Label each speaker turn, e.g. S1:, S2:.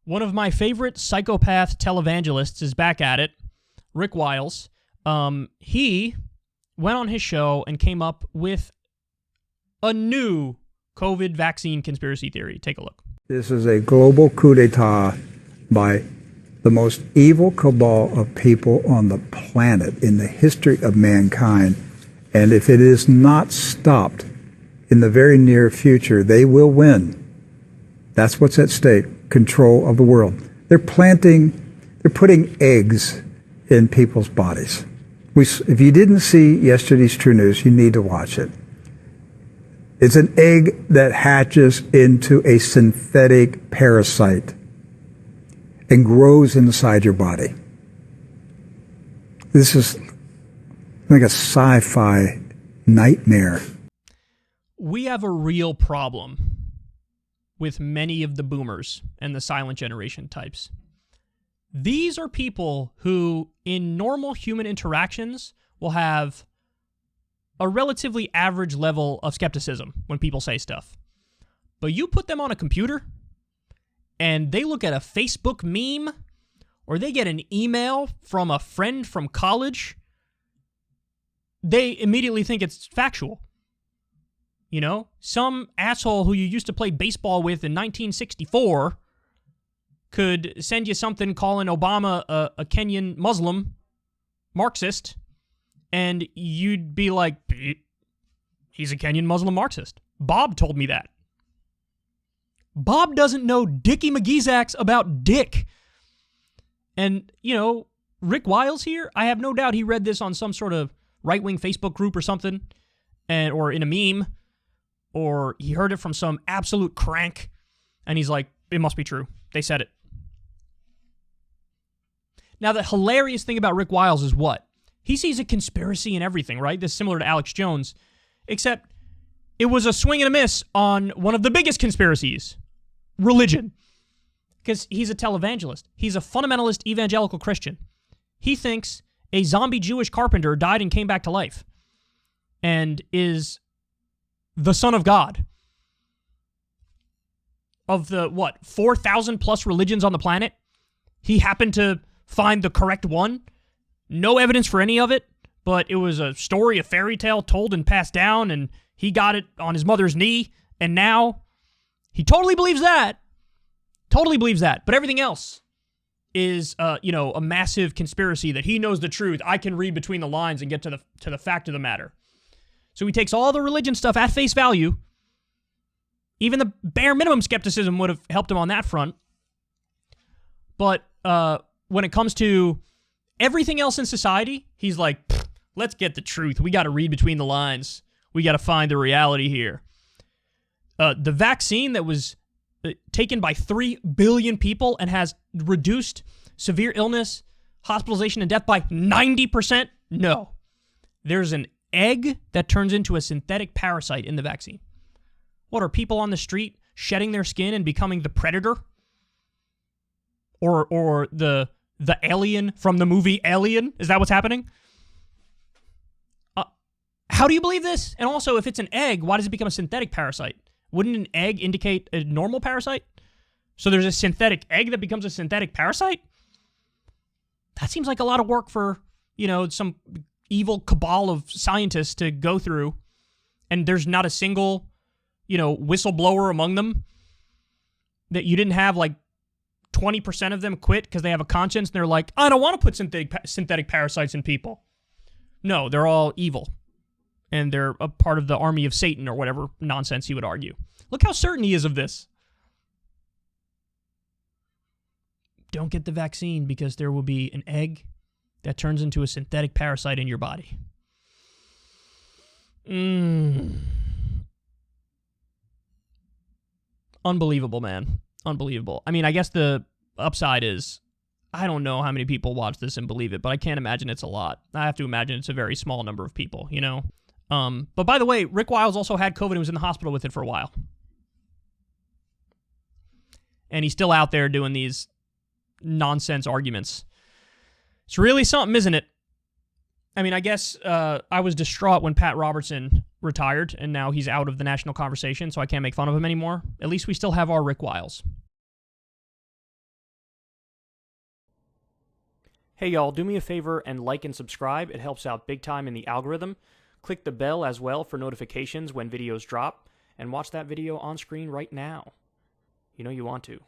S1: One of my favorite psychopath televangelists is back at it, Rick Wiles. He went on his show and came up with a new COVID vaccine conspiracy theory. Take a look.
S2: This is a global coup d'etat by the most evil cabal of people on the planet in the history of mankind. And if it is not stopped in the very near future, they will win. That's what's at stake, control of the world. They're putting eggs in people's bodies. If you didn't see yesterday's TruNews, you need to watch it. It's an egg that hatches into a synthetic parasite and grows inside your body. This is like a sci-fi nightmare.
S1: We have a real problem with many of the boomers and the silent generation types. These are people who, in normal human interactions, will have a relatively average level of skepticism when people say stuff. But you put them on a computer, and they look at a Facebook meme, or they get an email from a friend from college, they immediately think it's factual. You know, some asshole who you used to play baseball with in 1964 could send you something calling Obama a Kenyan Muslim Marxist, and you'd be like, he's a Kenyan Muslim Marxist. Bob told me that. Bob doesn't know Dickie McGeezax about dick. And, you know, Rick Wiles here, I have no doubt he read this on some sort of right-wing Facebook group or something, or in a meme, or he heard it from some absolute crank, and he's like, it must be true. They said it. Now, the hilarious thing about Rick Wiles is what? He sees a conspiracy in everything, right? This is similar to Alex Jones, except it was a swing and a miss on one of the biggest conspiracies, religion. Because he's a televangelist. He's a fundamentalist evangelical Christian. He thinks a zombie Jewish carpenter died and came back to life and is the Son of God. Of the, 4,000 plus religions on the planet, he happened to find the correct one. No evidence for any of it, but it was a story, a fairy tale told and passed down, and he got it on his mother's knee, and now he totally believes that. Totally believes that. But everything else is, a massive conspiracy that he knows the truth. I can read between the lines and get to the fact of the matter. So he takes all the religion stuff at face value. Even the bare minimum skepticism would have helped him on that front. But when it comes to everything else in society, he's like, let's get the truth. We got to read between the lines. We got to find the reality here. The vaccine that was taken by 3 billion people and has reduced severe illness, hospitalization, and death by 90%? No. There's an egg that turns into a synthetic parasite in the vaccine. What, are people on the street shedding their skin and becoming the predator? Or the alien from the movie Alien? Is that what's happening? How do you believe this? And also, if it's an egg, why does it become a synthetic parasite? Wouldn't an egg indicate a normal parasite? So there's a synthetic egg that becomes a synthetic parasite? That seems like a lot of work for, some evil cabal of scientists to go through. And there's not a single, whistleblower among them that you didn't have 20% of them quit because they have a conscience and they're like, I don't want to put synthetic parasites in people. No, they're all evil. And they're a part of the army of Satan or whatever nonsense he would argue. Look how certain he is of this. Don't get the vaccine because there will be an egg that turns into a synthetic parasite in your body. Unbelievable, man. Unbelievable. I mean, I guess the upside is, I don't know how many people watch this and believe it, but I can't imagine it's a lot. I have to imagine it's a very small number of people, But by the way, Rick Wiles also had COVID and was in the hospital with it for a while. And he's still out there doing these nonsense arguments. It's really something, isn't it? I mean, I guess I was distraught when Pat Robertson retired, and now he's out of the national conversation, so I can't make fun of him anymore. At least we still have our Rick Wiles. Hey y'all, do me a favor and like and subscribe. It helps out big time in the algorithm. Click the bell as well for notifications when videos drop, and watch that video on screen right now. You know you want to.